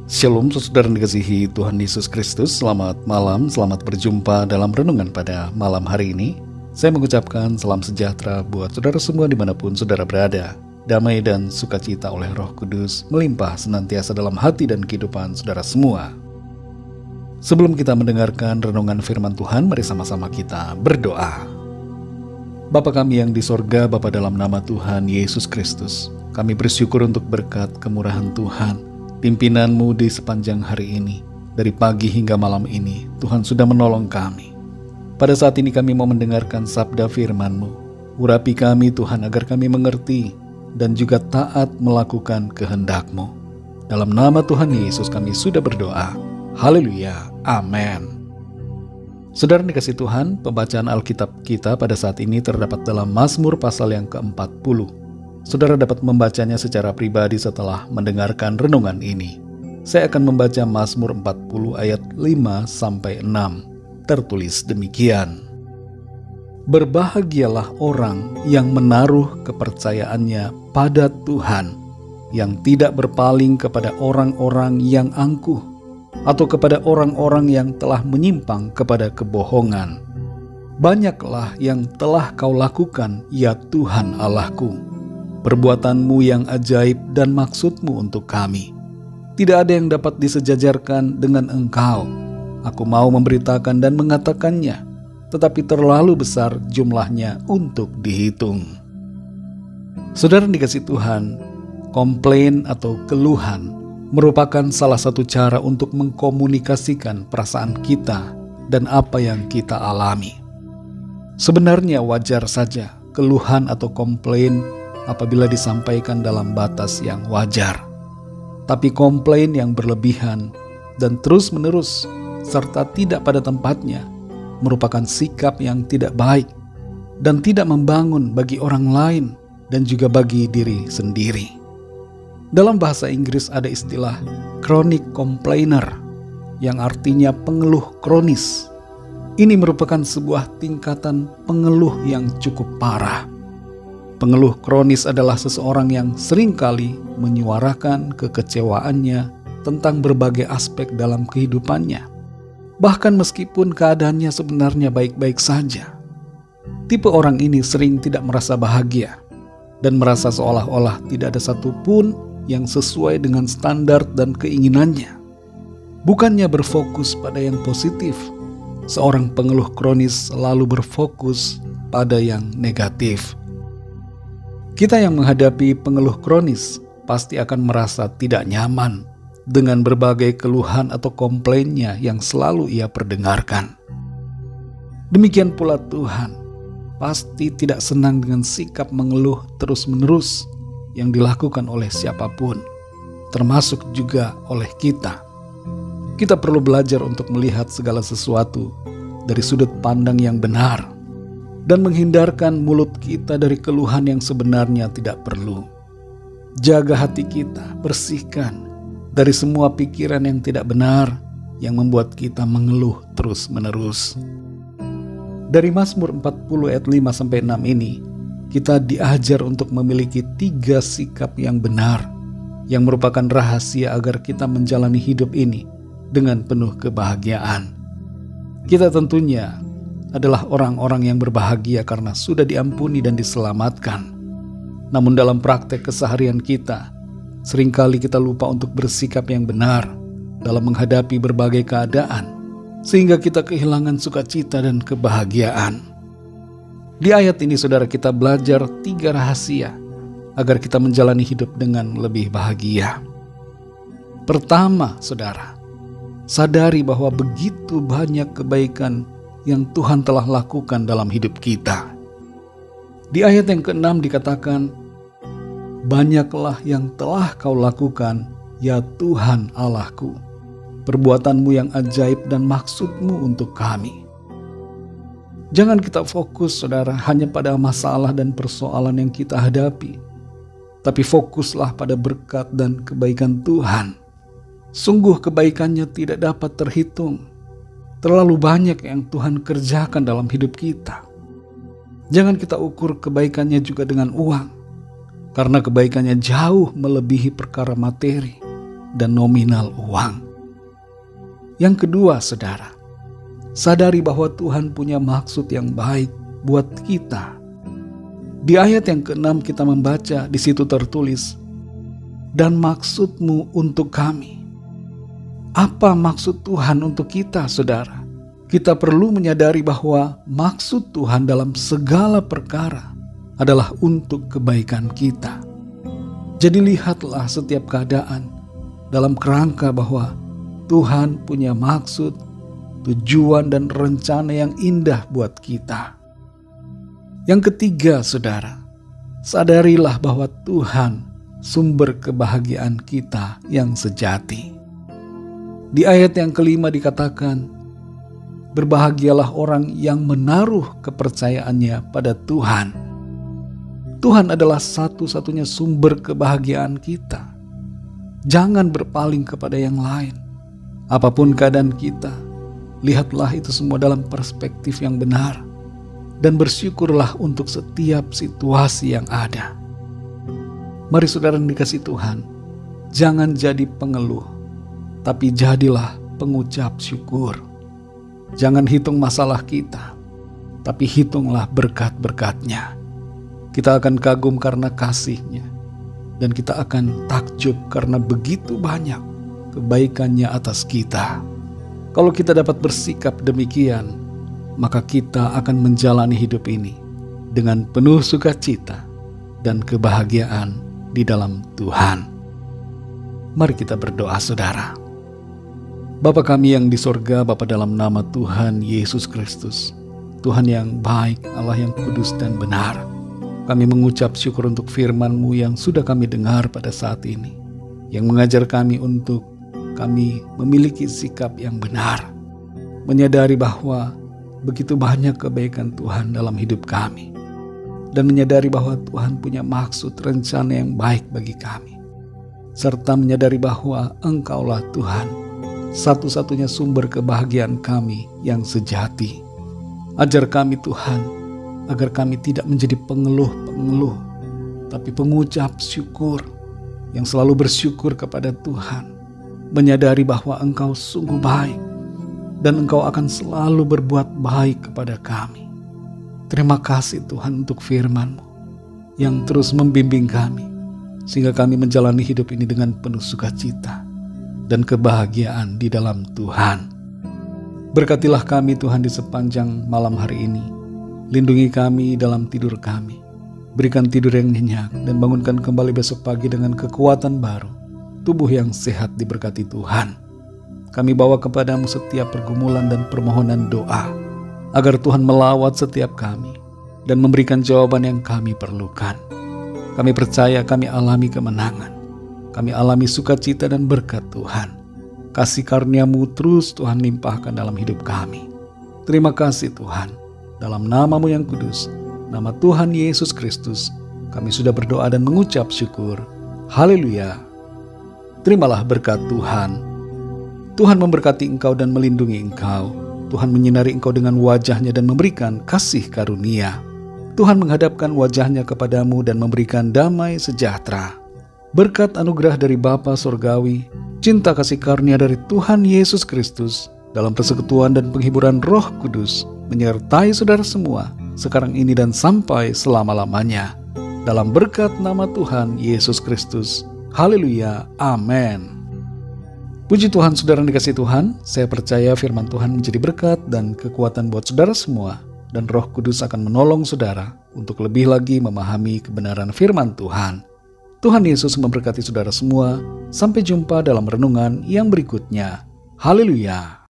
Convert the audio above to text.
Shalom saudara yang dikasihi Tuhan Yesus Kristus. Selamat malam, selamat berjumpa dalam renungan pada malam hari ini. Saya mengucapkan salam sejahtera buat saudara semua dimanapun saudara berada. Damai dan sukacita oleh Roh Kudus melimpah senantiasa dalam hati dan kehidupan saudara semua. Sebelum kita mendengarkan renungan firman Tuhan, mari sama-sama kita berdoa. Bapa kami yang di sorga, Bapa dalam nama Tuhan Yesus Kristus, kami bersyukur untuk berkat kemurahan Tuhan, pimpinan-Mu di sepanjang hari ini, dari pagi hingga malam ini. Tuhan sudah menolong kami. Pada saat ini kami mau mendengarkan sabda firman-Mu. Urapi kami Tuhan agar kami mengerti dan juga taat melakukan kehendak-Mu. Dalam nama Tuhan Yesus kami sudah berdoa. Haleluya. Amin. Saudara dikasih Tuhan, pembacaan Alkitab kita pada saat ini terdapat dalam Mazmur pasal yang ke-40. Saudara dapat membacanya secara pribadi setelah mendengarkan renungan ini. Saya akan membaca Mazmur 40 ayat 5-6. Tertulis demikian. Berbahagialah orang yang menaruh kepercayaannya pada Tuhan, yang tidak berpaling kepada orang-orang yang angkuh, atau kepada orang-orang yang telah menyimpang kepada kebohongan. Banyaklah yang telah Kau lakukan, ya Tuhan Allahku, perbuatan-Mu yang ajaib dan maksud-Mu untuk kami. Tidak ada yang dapat disejajarkan dengan Engkau. Aku mau memberitakan dan mengatakannya, tetapi terlalu besar jumlahnya untuk dihitung. Saudara dikasih Tuhan, komplain atau keluhan merupakan salah satu cara untuk mengkomunikasikan perasaan kita dan apa yang kita alami. Sebenarnya wajar saja keluhan atau komplain apabila disampaikan dalam batas yang wajar. Tapi komplain yang berlebihan dan terus-menerus serta tidak pada tempatnya merupakan sikap yang tidak baik dan tidak membangun bagi orang lain dan juga bagi diri sendiri. Dalam bahasa Inggris ada istilah chronic complainer yang artinya pengeluh kronis. Ini merupakan sebuah tingkatan pengeluh yang cukup parah. Pengeluh kronis adalah seseorang yang seringkali menyuarakan kekecewaannya tentang berbagai aspek dalam kehidupannya, bahkan meskipun keadaannya sebenarnya baik-baik saja. Tipe orang ini sering tidak merasa bahagia dan merasa seolah-olah tidak ada satupun yang sesuai dengan standar dan keinginannya. Bukannya berfokus pada yang positif, seorang pengeluh kronis selalu berfokus pada yang negatif. Kita yang menghadapi pengeluh kronis pasti akan merasa tidak nyaman dengan berbagai keluhan atau komplainnya yang selalu ia perdengarkan. Demikian pula Tuhan pasti tidak senang dengan sikap mengeluh terus-menerus yang dilakukan oleh siapapun, termasuk juga oleh kita. Kita perlu belajar untuk melihat segala sesuatu dari sudut pandang yang benar dan menghindarkan mulut kita dari keluhan yang sebenarnya tidak perlu. Jaga hati kita, bersihkan dari semua pikiran yang tidak benar yang membuat kita mengeluh terus-menerus. Dari Mazmur 40 ayat 5-6 ini, kita diajar untuk memiliki 3 sikap yang benar, yang merupakan rahasia agar kita menjalani hidup ini dengan penuh kebahagiaan. Kita tentunya adalah orang-orang yang berbahagia karena sudah diampuni dan diselamatkan. Namun dalam praktek keseharian kita, seringkali kita lupa untuk bersikap yang benar dalam menghadapi berbagai keadaan, sehingga kita kehilangan sukacita dan kebahagiaan. Di ayat ini saudara, kita belajar 3 rahasia agar kita menjalani hidup dengan lebih bahagia. Pertama saudara, sadari bahwa begitu banyak kebaikan yang Tuhan telah lakukan dalam hidup kita. Di ayat yang ke-6 dikatakan, banyaklah yang telah Kau lakukan, ya Tuhan Allahku, perbuatan-Mu yang ajaib dan maksud-Mu untuk kami. Jangan kita fokus saudara hanya pada masalah dan persoalan yang kita hadapi, tapi fokuslah pada berkat dan kebaikan Tuhan. Sungguh kebaikannya tidak dapat terhitung. Terlalu banyak yang Tuhan kerjakan dalam hidup kita. Jangan kita ukur kebaikannya juga dengan uang, karena kebaikannya jauh melebihi perkara materi. dan nominal uang. Yang kedua, saudara, sadari bahwa Tuhan punya maksud yang baik buat kita. Di ayat yang ke-6 kita membaca, di situ tertulis, "Dan maksudmu untuk kami." Apa maksud Tuhan untuk kita, saudara? Kita perlu menyadari bahwa maksud Tuhan dalam segala perkara adalah untuk kebaikan kita. Jadi lihatlah setiap keadaan dalam kerangka bahwa Tuhan punya maksud, tujuan dan rencana yang indah buat kita. Yang ketiga, saudara, sadarilah bahwa Tuhan sumber kebahagiaan kita yang sejati. Di ayat yang ke-5 dikatakan, "Berbahagialah orang yang menaruh kepercayaannya pada Tuhan." Tuhan adalah satu-satunya sumber kebahagiaan kita. Jangan berpaling kepada yang lain. Apapun keadaan kita, lihatlah itu semua dalam perspektif yang benar. Dan bersyukurlah untuk setiap situasi yang ada. Mari saudara yang dikasihi Tuhan, jangan jadi pengeluh, tapi jadilah pengucap syukur. Jangan hitung masalah kita, tapi hitunglah berkat-berkat-Nya. Kita akan kagum karena kasih-Nya, dan kita akan takjub karena begitu banyak kebaikan-Nya atas kita. Kalau kita dapat bersikap demikian, maka kita akan menjalani hidup ini dengan penuh sukacita dan kebahagiaan di dalam Tuhan. Mari kita berdoa, saudara. Bapa kami yang di sorga, Bapa, dalam nama Tuhan Yesus Kristus, Tuhan yang baik, Allah yang kudus dan benar, kami mengucap syukur untuk firman-Mu yang sudah kami dengar pada saat ini, yang mengajar kami untuk kami memiliki sikap yang benar, menyadari bahwa begitu banyak kebaikan Tuhan dalam hidup kami, dan menyadari bahwa Tuhan punya maksud rencana yang baik bagi kami, serta menyadari bahwa Engkaulah Tuhan, satu-satunya sumber kebahagiaan kami yang sejati. Ajar kami Tuhan, agar kami tidak menjadi pengeluh-pengeluh, tapi pengucap syukur yang selalu bersyukur kepada Tuhan, menyadari bahwa Engkau sungguh baik, dan Engkau akan selalu berbuat baik kepada kami. Terima kasih Tuhan untuk firman-Mu yang terus membimbing kami, sehingga kami menjalani hidup ini dengan penuh sukacita dan kebahagiaan di dalam Tuhan. Berkatilah kami Tuhan di sepanjang malam hari ini. Lindungi kami dalam tidur kami. Berikan tidur yang nyenyak dan bangunkan kembali besok pagi dengan kekuatan baru. Tubuh yang sehat diberkati Tuhan. Kami bawa kepadamu setiap pergumulan dan permohonan doa, agar Tuhan melawat setiap kami dan memberikan jawaban yang kami perlukan. Kami percaya kami alami kemenangan, kami alami sukacita dan berkat Tuhan. Kasih karunia-Mu terus Tuhan limpahkan dalam hidup kami. Terima kasih Tuhan, dalam nama-Mu yang kudus, nama Tuhan Yesus Kristus, kami sudah berdoa dan mengucap syukur. Haleluya. Terimalah berkat Tuhan. Tuhan memberkati engkau dan melindungi engkau. Tuhan menyinari engkau dengan wajah-Nya dan memberikan kasih karunia. Tuhan menghadapkan wajah-Nya kepadamu dan memberikan damai sejahtera. Berkat anugerah dari Bapa Surgawi, cinta kasih karunia dari Tuhan Yesus Kristus, dalam persekutuan dan penghiburan Roh Kudus, menyertai saudara semua, sekarang ini dan sampai selama-lamanya. Dalam berkat nama Tuhan Yesus Kristus. Haleluya. Amin. Puji Tuhan, saudara yang dikasihi Tuhan, saya percaya firman Tuhan menjadi berkat dan kekuatan buat saudara semua, dan Roh Kudus akan menolong saudara untuk lebih lagi memahami kebenaran firman Tuhan. Tuhan Yesus memberkati saudara semua. Sampai jumpa dalam renungan yang berikutnya. Haleluya.